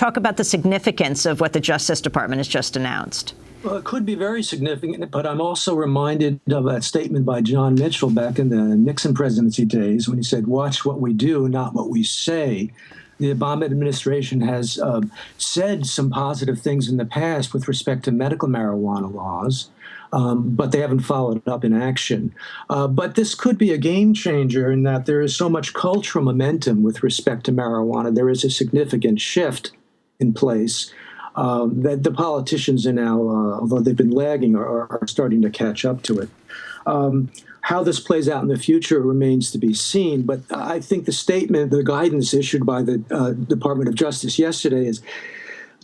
Talk about the significance of what the Justice Department has just announced. Well, it could be very significant, but I'm also reminded of that statement by John Mitchell back in the Nixon presidency days when he said, "Watch what we do, not what we say." The Obama administration has said some positive things in the past with respect to medical marijuana laws, but they haven't followed it up in action. But this could be a game changer in that there is so much cultural momentum with respect to marijuana. There is a significant shift in place that the politicians are now, although they've been lagging, are starting to catch up to it. How this plays out in the future remains to be seen, but I think the statement, the guidance issued by the Department of Justice yesterday is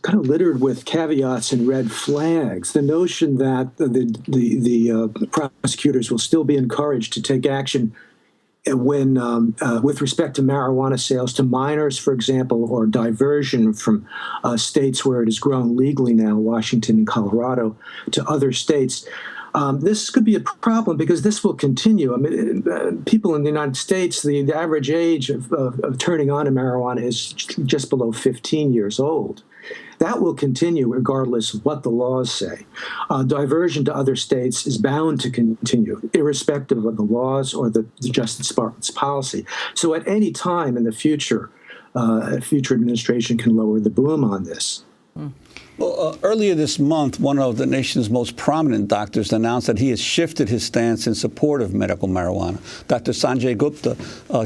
kind of littered with caveats and red flags. The notion that the prosecutors will still be encouraged to take action when, with respect to marijuana sales to minors, for example, or diversion from states where it is grown legally now, Washington and Colorado, to other states. This could be a problem because this will continue. I mean, people in the United States, the average age of turning on to marijuana is just below 15 years old. That will continue regardless of what the laws say. Diversion to other states is bound to continue, irrespective of the laws or the Justice Department's policy. So at any time in the future, a future administration can lower the boom on this. Well, earlier this month, one of the nation's most prominent doctors announced that he has shifted his stance in support of medical marijuana. Dr. Sanjay Gupta,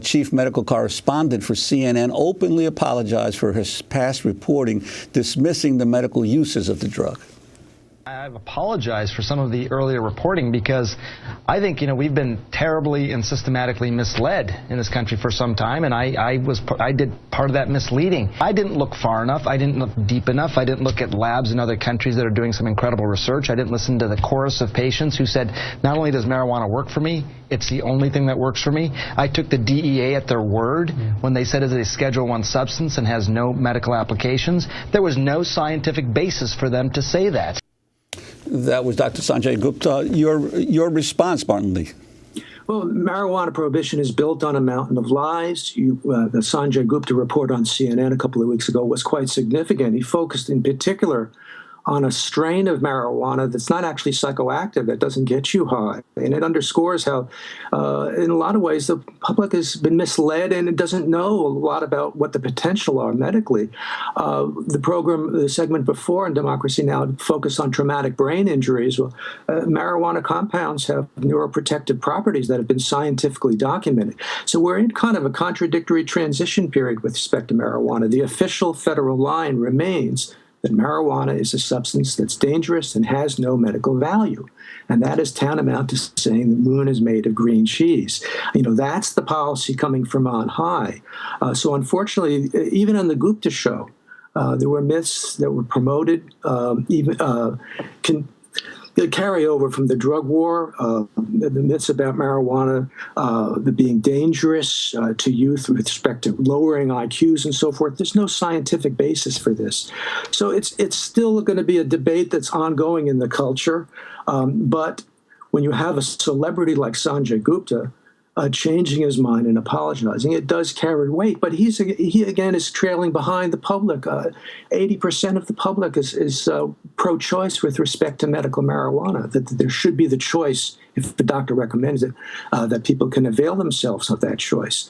chief medical correspondent for CNN, openly apologized for his past reporting, dismissing the medical uses of the drug. I've apologized for some of the earlier reporting because I think, we've been terribly and systematically misled in this country for some time, and I did part of that misleading. I didn't look far enough. I didn't look deep enough. I didn't look at labs in other countries that are doing some incredible research. I didn't listen to the chorus of patients who said, not only does marijuana work for me, it's the only thing that works for me. I took the DEA at their word when they said it's a Schedule I substance and has no medical applications. There was no scientific basis for them to say that. That was Dr. Sanjay Gupta. Your response, Martin Lee. Well, marijuana prohibition is built on a mountain of lies. The Sanjay Gupta report on CNN a couple of weeks ago was quite significant. He focused in particular on a strain of marijuana that's not actually psychoactive, that doesn't get you high. And it underscores how, in a lot of ways, the public has been misled and it doesn't know a lot about what the potential are medically. The segment before in Democracy Now! Focused on traumatic brain injuries. Well, marijuana compounds have neuroprotective properties that have been scientifically documented. So we're in kind of a contradictory transition period with respect to marijuana. The official federal line remains that marijuana is a substance that's dangerous and has no medical value. And that is tantamount to saying the moon is made of green cheese. That's the policy coming from on high. So unfortunately, even on the Gupta show, there were myths that were promoted, the carryover from the drug war, the myths about marijuana, the being dangerous to youth with respect to lowering IQs and so forth. There's no scientific basis for this. So it's still going to be a debate that's ongoing in the culture. But when you have a celebrity like Sanjay Gupta changing his mind and apologizing, it does carry weight. But he again is trailing behind the public. 80% of the public is pro-choice with respect to medical marijuana, that there should be the choice, if the doctor recommends it, that people can avail themselves of that choice.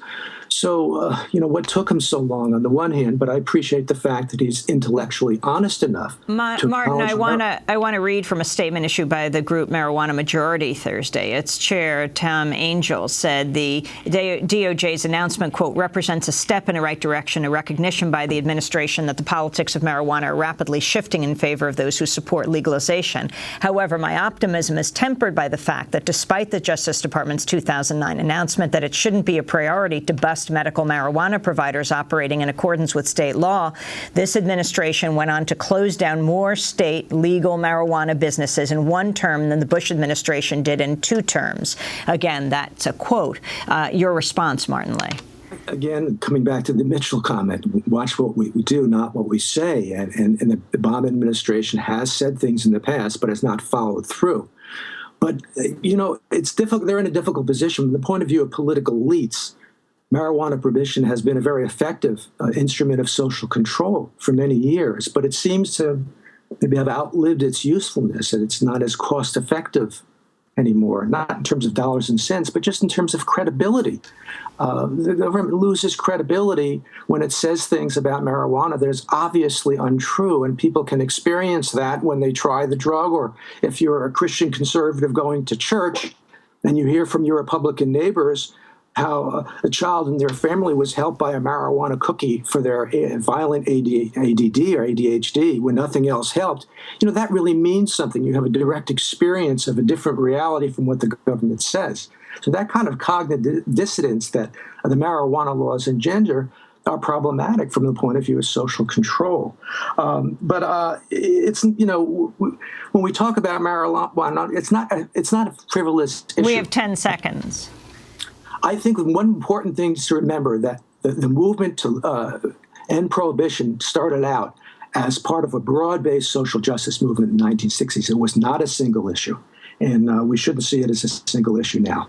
So, what took him so long on the one hand, but I appreciate the fact that he's intellectually honest enough. Martin, I want to read from a statement issued by the group Marijuana Majority Thursday. Its chair, Tom Angel, said the DOJ's announcement, quote, represents a step in the right direction, a recognition by the administration that the politics of marijuana are rapidly shifting in favor of those who support legalization. However, my optimism is tempered by the fact that despite the Justice Department's 2009 announcement that it shouldn't be a priority to bust medical marijuana providers operating in accordance with state law, this administration went on to close down more state legal marijuana businesses in one term than the Bush administration did in 2 terms. Again, that's a quote. Your response, Martin Lee. Again, coming back to the Mitchell comment, watch what we do, not what we say. And the Obama administration has said things in the past, but has not followed through. But, it's difficult. They're in a difficult position from the point of view of political elites. marijuana prohibition has been a very effective instrument of social control for many years, but it seems to maybe have outlived its usefulness, and it's not as cost effective anymore, not in terms of dollars and cents, but just in terms of credibility. The government loses credibility when it says things about marijuana that is obviously untrue, and people can experience that when they try the drug, or if you're a Christian conservative going to church and you hear from your Republican neighbors how a child in their family was helped by a marijuana cookie for their violent ADD or ADHD when nothing else helped, that really means something. You have a direct experience of a different reality from what the government says. So that kind of cognitive dissonance that the marijuana laws engender are problematic from the point of view of social control. But it's, when we talk about marijuana, it's not a frivolous issue. We have 10 seconds. I think one important thing to remember that the movement to end prohibition started out as part of a broad-based social justice movement in the 1960s. It was not a single issue, and we shouldn't see it as a single issue now.